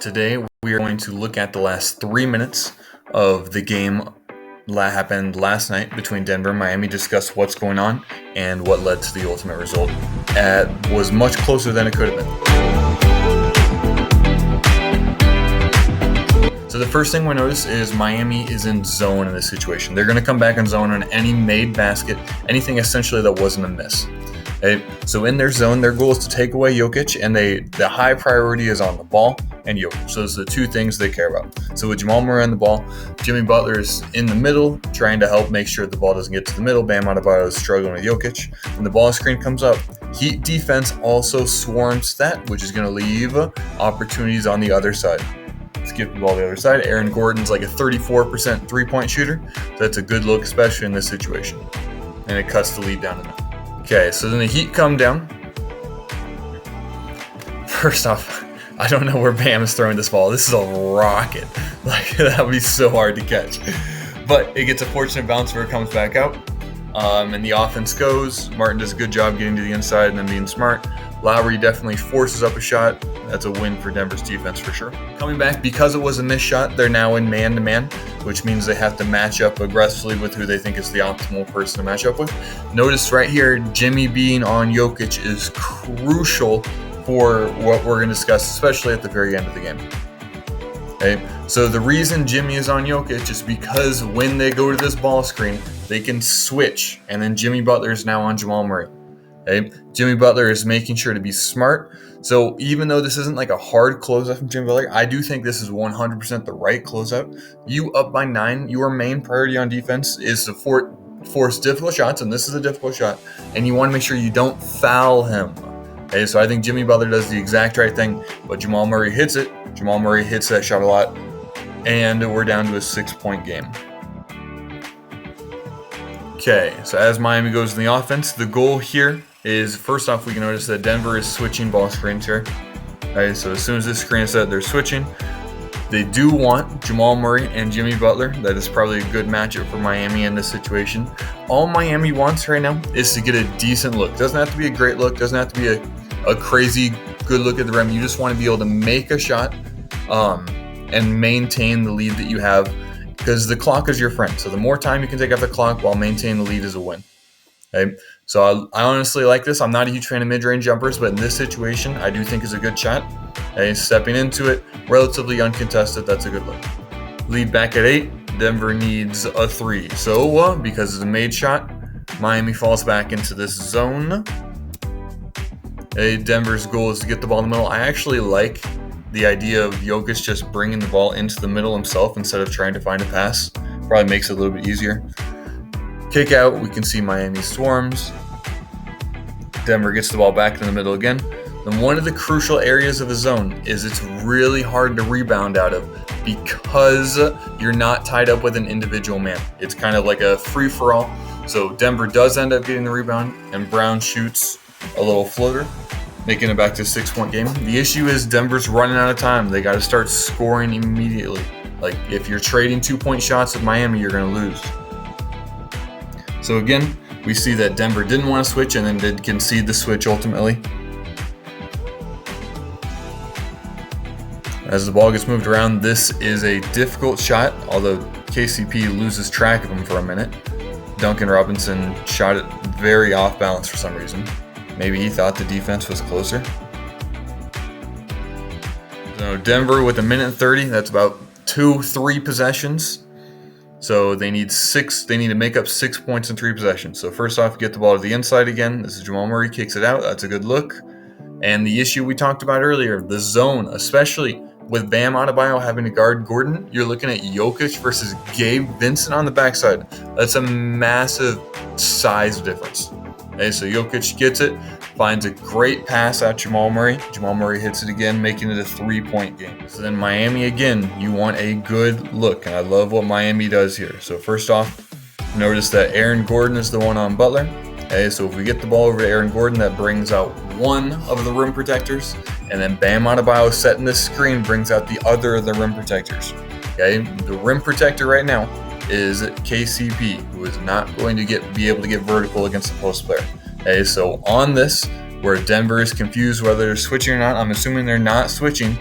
Today we are going to look at the last 3 minutes of the game that happened last night between Denver and Miami, discuss what's going on and what led to the ultimate result. It was much closer than it could have been. So the first thing we notice is Miami is in zone in this situation. They're going to come back in zone on any made basket, anything essentially that wasn't a miss. Okay? So in their zone, their goal is to take away Jokic, and the high priority is on the ball and Jokic. So those are the two things they care about. So with Jamal Murray on the ball, Jimmy Butler is in the middle, trying to help make sure the ball doesn't get to the middle. Bam Adebayo is struggling with Jokic. When the ball screen comes up, Heat defense also swarms that, which is going to leave opportunities on the other side. Skip the ball to the other side. Aaron Gordon's like a 34% three-point shooter. So that's a good look, especially in this situation. And it cuts the lead down to 9. Okay, so then the Heat come down. First off, I don't know where Bam is throwing this ball. This is a rocket. Like, that would be so hard to catch. But it gets a fortunate bounce where it comes back out. And the offense goes. Martin does a good job getting to the inside and then being smart. Lowry definitely forces up a shot. That's a win for Denver's defense for sure. Coming back, because it was a missed shot, they're now in man-to-man, which means they have to match up aggressively with who they think is the optimal person to match up with. Notice right here, Jimmy being on Jokic is crucial for what we're going to discuss, especially at the very end of the game. Okay, so the reason Jimmy is on Jokic is because when they go to this ball screen, they can switch, and then Jimmy Butler is now on Jamal Murray. Okay? Jimmy Butler is making sure to be smart. So even though this isn't like a hard closeout from Jimmy Butler, I do think this is 100% the right closeout. You up by 9, your main priority on defense is to force difficult shots, and this is a difficult shot, and you want to make sure you don't foul him. Okay, so I think Jimmy Butler does the exact right thing, but Jamal Murray hits it. Jamal Murray hits that shot a lot, and we're down to a 6-point game. Okay, so as Miami goes in the offense, the goal here is, first off, we can notice that Denver is switching ball screens here. Okay, so as soon as this screen is set, they're switching. They do want Jamal Murray and Jimmy Butler. That is probably a good matchup for Miami in this situation. All Miami wants right now is to get a decent look. Doesn't have to be a great look. Doesn't have to be a crazy good look at the rim. You just want to be able to make a shot and maintain the lead that you have, because the clock is your friend. So the more time you can take off the clock while maintaining the lead is a win. Okay, so I honestly like this. I'm not a huge fan of mid-range jumpers, but in this situation, I do think is a good shot. Okay, stepping into it, relatively uncontested, that's a good look. Lead back at 8. Denver needs a 3. So because it's a made shot, Miami falls back into this zone. Okay, Denver's goal is to get the ball in the middle. I actually like the idea of Jokic just bringing the ball into the middle himself instead of trying to find a pass. Probably makes it a little bit easier. Kick out, we can see Miami swarms. Denver gets the ball back in the middle again. Then one of the crucial areas of the zone is it's really hard to rebound out of because you're not tied up with an individual man. It's kind of like a free-for-all. So Denver does end up getting the rebound, and Brown shoots a little floater, making it back to a 6-point game. The issue is Denver's running out of time. They got to start scoring immediately. Like, if you're trading 2-point shots with Miami, you're going to lose. So again, we see that Denver didn't want to switch and then did concede the switch ultimately. As the ball gets moved around, this is a difficult shot, although KCP loses track of him for a minute. Duncan Robinson shot it very off balance for some reason. Maybe he thought the defense was closer. So Denver with 1:30, that's about 2-3 possessions. So they need to make up 6 points in 3 possessions. So first off, get the ball to the inside again. This is Jamal Murray, kicks it out. That's a good look. And the issue we talked about earlier, the zone, especially with Bam Adebayo having to guard Gordon, you're looking at Jokic versus Gabe Vincent on the backside. That's a massive size difference. Okay, so Jokic gets it, finds a great pass at Jamal Murray. Jamal Murray hits it again, making it a 3-point game. So then Miami again, you want a good look, and I love what Miami does here. So first off, notice that Aaron Gordon is the one on Butler. Okay, so if we get the ball over to Aaron Gordon, that brings out one of the rim protectors, and then Bam Adebayo setting this screen brings out the other of the rim protectors. Okay, the rim protector right now is KCP, who is not going to be able to get vertical against the post player. Okay, so on this, where Denver is confused whether they're switching or not, I'm assuming they're not switching.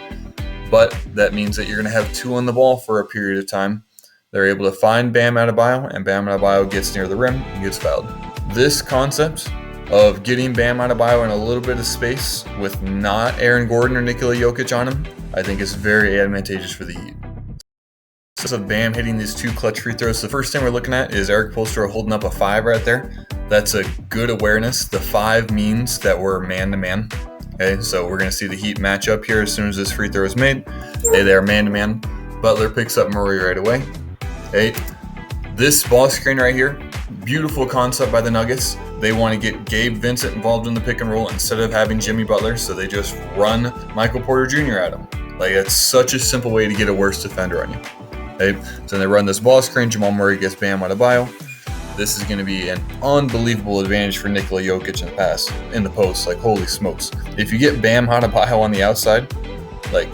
but that means that you're going to have 2 on the ball for a period of time. They're able to find Bam Adebayo, and Bam Adebayo gets near the rim and gets fouled. This concept of getting Bam Adebayo in a little bit of space with not Aaron Gordon or Nikola Jokic on him, I think is very advantageous for the Heat. So Bam hitting these 2 clutch free throws. The first thing we're looking at is Eric Spoelstra holding up a 5 right there. That's a good awareness. The 5 means that we're man-to-man. Okay, so we're going to see the Heat match up here as soon as this free throw is made. Okay, they are man-to-man. Butler picks up Murray right away. Okay, this ball screen right here, beautiful concept by the Nuggets. They want to get Gabe Vincent involved in the pick and roll instead of having Jimmy Butler, so they just run Michael Porter Jr. at him. Like, it's such a simple way to get a worse defender on you. Okay, so they run this ball screen. Jamal Murray gets Bam Adebayo. This is going to be an unbelievable advantage for Nikola Jokic in the pass, in the post. Like, holy smokes. If you get Bam Adebayo on the outside, like,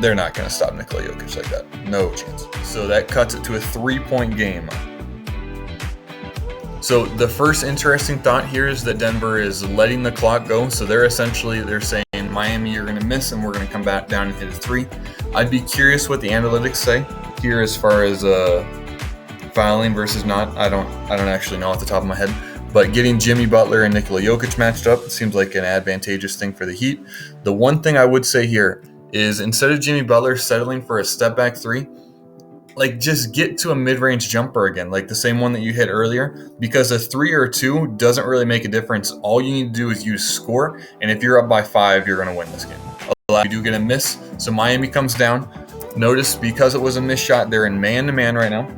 they're not going to stop Nikola Jokic like that. No chance. So that cuts it to a 3-point game. So the first interesting thought here is that Denver is letting the clock go. So they're saying, Miami, you're going to miss, and we're going to come back down and hit a 3. I'd be curious what the analytics say here as far as fouling versus not. I don't actually know off the top of my head. But getting Jimmy Butler and Nikola Jokic matched up seems like an advantageous thing for the Heat. The one thing I would say here is instead of Jimmy Butler settling for a step back 3, like, just get to a mid-range jumper again, like the same one that you hit earlier, because a 3 or a 2 doesn't really make a difference. All you need to do is use score, and if you're up by 5, you're going to win this game. You do get a miss, so Miami comes down. Notice, because it was a missed shot, they're in man-to-man right now.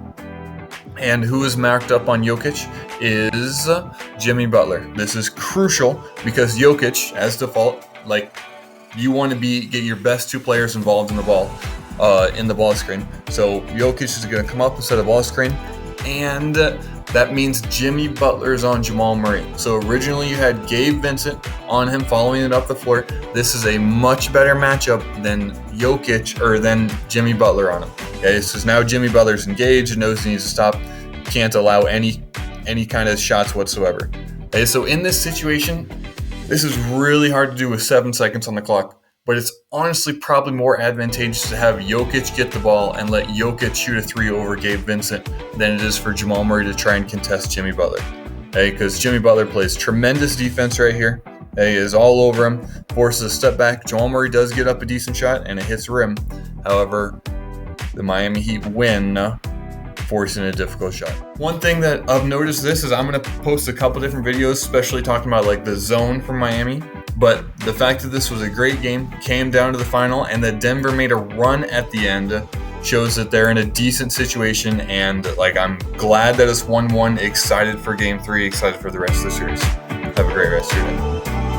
And who is marked up on Jokic is Jimmy Butler. This is crucial because Jokic, as default, like, you want to get your best 2 players involved in the ball screen. So Jokic is going to come up instead of ball screen, and that means Jimmy Butler is on Jamal Murray. So originally you had Gabe Vincent on him following it up the floor. This is a much better matchup than Jokic or than Jimmy Butler on him. Okay, so now Jimmy Butler's engaged and knows he needs to stop. Can't allow any kind of shots whatsoever. Okay, so in this situation, this is really hard to do with 7 seconds on the clock, but it's honestly probably more advantageous to have Jokic get the ball and let Jokic shoot a 3 over Gabe Vincent than it is for Jamal Murray to try and contest Jimmy Butler. Okay, because Jimmy Butler plays tremendous defense right here. He is all over him, forces a step back. Jamal Murray does get up a decent shot, and it hits the rim. However, the Miami Heat win, forcing a difficult shot. One thing that I've noticed is I'm going to post a couple different videos, especially talking about like the zone from Miami. But the fact that this was a great game, came down to the final, and that Denver made a run at the end shows that they're in a decent situation. And like, I'm glad that it's 1-1, excited for game 3, excited for the rest of the series. Have a great rest of your day.